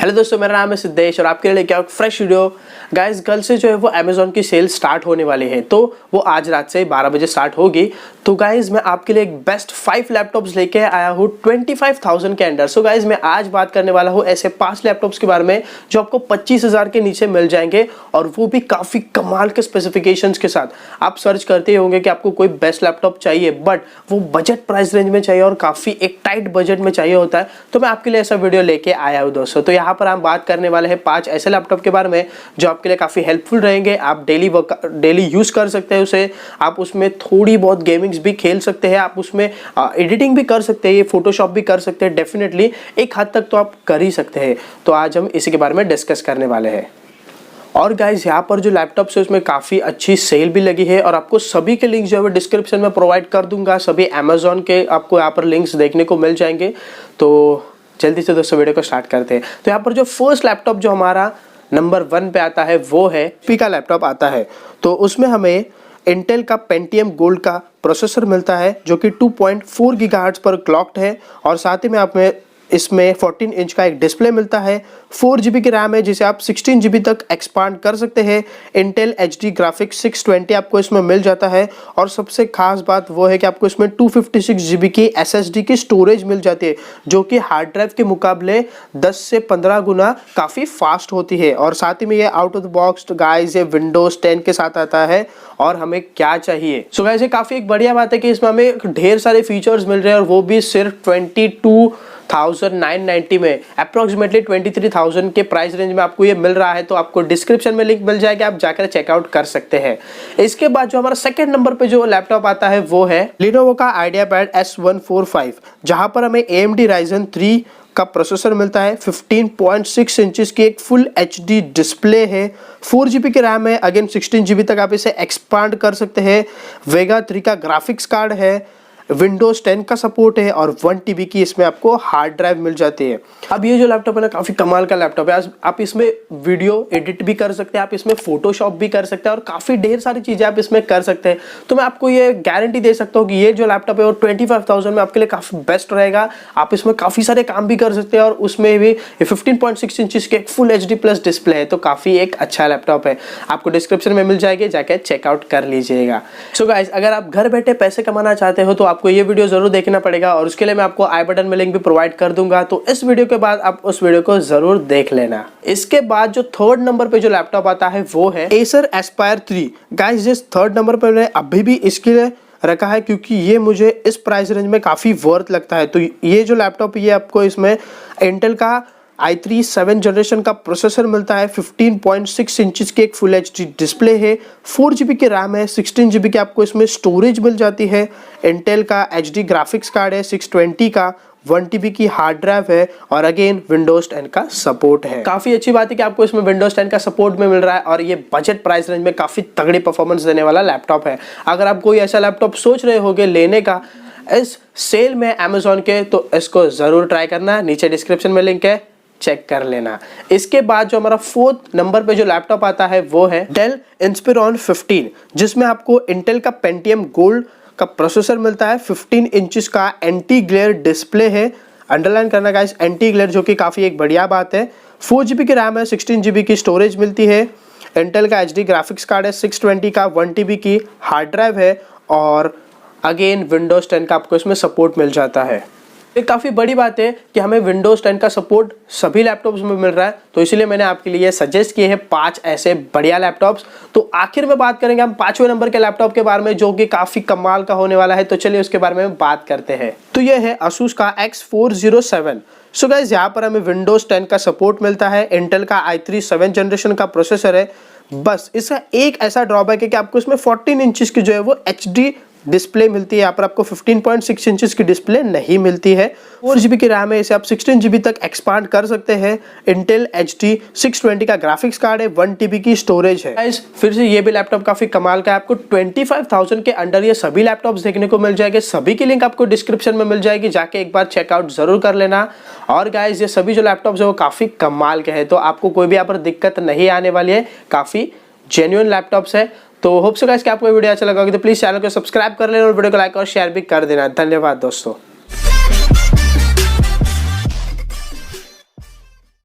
Hello दोस्तों, मेरा नाम है सिद्धेश और आपके लिए लेके आया फ्रेश वीडियो। गाइस, कल से जो है वो अमेजोन की सेल स्टार्ट होने वाली है, तो वो आज रात से 12 बजे स्टार्ट होगी। तो गाइस, मैं आपके लिए एक बेस्ट 5 लैपटॉप्स लेके आया हूँ 25,000 के अंडर। सो गाइस, मैं आज बात करने वाला हूँ ऐसे 5 लैपटॉप्स के बारे में जो आपको 25,000 के नीचे मिल जाएंगे, और वो भी काफ़ी कमाल के स्पेसिफिकेशंस के साथ। आप सर्च करते होंगे कि आपको कोई बेस्ट लैपटॉप चाहिए, बट वो बजट प्राइस रेंज में चाहिए और काफ़ी एक टाइट बजट में चाहिए होता है। तो मैं आपके लिए ऐसा वीडियो लेके आया हूँ दोस्तों। तो यहाँ पर हम बात करने वाले हैं 5 ऐसे लैपटॉप के बारे में जो आपके लिए काफ़ी हेल्पफुल रहेंगे। आप डेली यूज़ कर सकते हैं उसे, आप उसमें थोड़ी बहुत गेमिंग्स भी खेल सकते हैं, आप उसमें एडिटिंग भी कर सकते हैं, ये फोटोशॉप भी कर सकते हैं। डेफिनेटली एक हद तक तो आप कर ही सकते हैं। तो आज हम इसी के बारे में डिस्कस करने वाले हैं। और गाइज, यहाँ पर जो लैपटॉप्स है उसमें काफ़ी अच्छी सेल भी लगी है, और आपको सभी के लिंक्स जो है डिस्क्रिप्शन में प्रोवाइड कर दूंगा। सभी अमेजोन के आपको यहाँ पर लिंक्स देखने को मिल जाएंगे। तो जल्दी से दोस्तों वीडियो को स्टार्ट करते हैं। तो यहाँ पर जो फर्स्ट लैपटॉप जो हमारा नंबर 1 पे आता है वो है HP का लैपटॉप आता है। तो उसमें हमें इंटेल का पेंटियम गोल्ड का प्रोसेसर मिलता है जो कि 2.4 गीगाहर्ट्ज़ पर क्लॉक्ड है, और साथ ही में आप में इसमें 14 इंच का एक डिस्प्ले मिलता है। 4 GB की रैम है जिसे आप 16 GB तक एक्सपांड कर सकते हैं। इंटेल HD ग्राफिक्स 620 आपको इसमें मिल जाता है, और सबसे खास बात वो है कि आपको इसमें 256 GB की SSD की स्टोरेज मिल जाती है, जो कि हार्ड ड्राइव के मुकाबले 10 से 15 गुना काफ़ी फास्ट होती है। और साथ ही में ये out of the box guys ये विंडोज 10 के साथ आता है, और हमें क्या चाहिए। सो गाइस, ये काफ़ी एक बढ़िया बात है कि इसमें हमें ढेर सारे फीचर्स मिल रहे हैं, और वो भी सिर्फ 22,990 में, अप्रोक्सीमेटली 23,000 के प्राइस रेंज में आपको ये मिल रहा है। तो आपको डिस्क्रिप्शन में लिंक मिल जाएगा, आप जाकर चेकआउट कर सकते हैं। इसके बाद जो हमारा सेकंड नंबर पे जो लैपटॉप आता है वो है Lenovo का IdeaPad S145, जहां पर हमें AMD Ryzen 3 का प्रोसेसर मिलता है। 15.6 इंचेस की एक फुल HD डिस्प्ले है। 4 GB की रैम है, अगेन 16 GB तक आप इसे एक्सपांड कर सकते हैं। Vega 3 का ग्राफिक्स कार्ड है, विंडोज 10 का सपोर्ट है, और 1 TB की इसमें आपको हार्ड ड्राइव मिल जाती है। अब ये जो लैपटॉप है ना, काफ़ी कमाल का लैपटॉप है। आप इसमें वीडियो एडिट भी कर सकते हैं, आप इसमें फोटोशॉप भी कर सकते हैं, और काफ़ी ढेर सारी चीज़ें आप इसमें कर सकते हैं। तो मैं आपको ये गारंटी दे सकता हूँ कि ये जो लैपटॉप है वो 25,000 में आपके लिए काफ़ी बेस्ट रहेगा। आप इसमें काफ़ी सारे काम भी कर सकते हैं, और उसमें भी 15.6 इंचेस के फुल HD प्लस डिस्प्ले है। तो काफ़ी एक अच्छा लैपटॉप है, आपको डिस्क्रिप्शन में मिल जाएगी, जाके चेकआउट कर लीजिएगा। सो गाइस, अगर आप घर बैठे पैसे कमाना चाहते हो तो आपको ये वीडियो जरूर देखना पड़ेगा, और उसके लिए मैं आपको आई बटन में लिंक भी प्रोवाइड कर दूंगा। तो इस वीडियो के बाद आप उस वीडियो को जरूर देख लेना। इसके बाद जो थर्ड नंबर पे जो लैपटॉप आता है वो है Acer Aspire 3। गाइस, जिस थर्ड नंबर पे मैंने अभी भी इसके लिए रखा है क्योंकि ये मुझे इस प्राइस रेंज में काफ़ी वर्थ लगता है। तो ये जो लैपटॉप ये आपको इसमें इंटेल का i3 7 जनरेशन का प्रोसेसर मिलता है। 15.6 इंचेस की एक फुल HD डिस्प्ले है। 4 GB की रैम है, 16 GB की आपको इसमें स्टोरेज मिल जाती है। इंटेल का HD ग्राफिक्स कार्ड है 620 का, 1 TB की हार्ड ड्राइव है, और अगेन विंडोज 10 का सपोर्ट है। काफ़ी अच्छी बात है कि आपको इसमें विंडोज 10 का सपोर्ट में मिल रहा है, और ये बजट प्राइस रेंज में काफ़ी तगड़ी परफॉर्मेंस देने वाला लैपटॉप है। अगर आप कोई ऐसा लैपटॉप सोच रहे होगे लेने का इस सेल में अमेजोन के, तो इसको ज़रूर ट्राई करना। नीचे डिस्क्रिप्शन में लिंक है, चेक कर लेना। इसके बाद जो हमारा फोर्थ नंबर पे जो लैपटॉप आता है वो है Dell Inspiron 15, जिसमें आपको इंटेल का पेंटियम गोल्ड का प्रोसेसर मिलता है। 15 इंचेस का एंटी ग्लेयर डिस्प्ले है। अंडरलाइन करना गाइस, एंटी ग्लेयर, जो कि काफ़ी एक बढ़िया बात है। 4 GB की रैम है, 16 GB की स्टोरेज मिलती है। इंटेल का HD ग्राफिक्स कार्ड है 620 का, 1 TB की हार्ड ड्राइव है, और अगेन विंडोज 10 का आपको इसमें सपोर्ट मिल जाता है। ये काफ़ी बड़ी बात है कि हमें विंडोज 10 का सपोर्ट सभी लैपटॉप्स में मिल रहा है। तो इसीलिए मैंने आपके लिए सजेस्ट किए हैं 5 ऐसे बढ़िया लैपटॉप्स। तो आखिर में बात करेंगे हम 5वें नंबर के लैपटॉप के बारे में, जो कि काफ़ी कमाल का होने वाला है। तो चलिए उसके बारे में बात करते हैं। तो ये है Asus का X407। सो गाइस, यहाँ पर हमें विंडोज 10 का सपोर्ट मिलता है। इंटेल का i3 7 जनरेशन का प्रोसेसर है। बस इसका एक ऐसा ड्रॉबैक है कि आपको इसमें 14 इंचेस की जो है वो HD डिस्प्ले मिलती है। यहाँ पर आपको 15.6 इंचेस की डिस्प्ले नहीं मिलती है। 4 GB की रैम है, इसे आप 16 GB तक एक्सपांड कर सकते हैं। इंटेल HD 620 का ग्राफिक्स कार्ड है, 1 TB की स्टोरेज है। गाइस, फिर से ये भी लैपटॉप काफी कमाल का है। आपको 25,000 के अंडर ये सभी लैपटॉप्स देखने को मिल जाएंगे। सभी की लिंक आपको डिस्क्रिप्शन में मिल जाएगी, जाके एक बार चेकआउट जरूर कर लेना। और गाइस, ये सभी जो लैपटॉप्स है वो काफी कमाल के हैं, तो आपको कोई भी यहाँ पर दिक्कत नहीं आने वाली है। काफी जेन्युइन लैपटॉप्स है। तो होप सो गाइस कि आपको वीडियो अच्छा लगा होगा, तो प्लीज चैनल को सब्सक्राइब कर लेना, और वीडियो को लाइक और शेयर भी कर देना। धन्यवाद दोस्तों।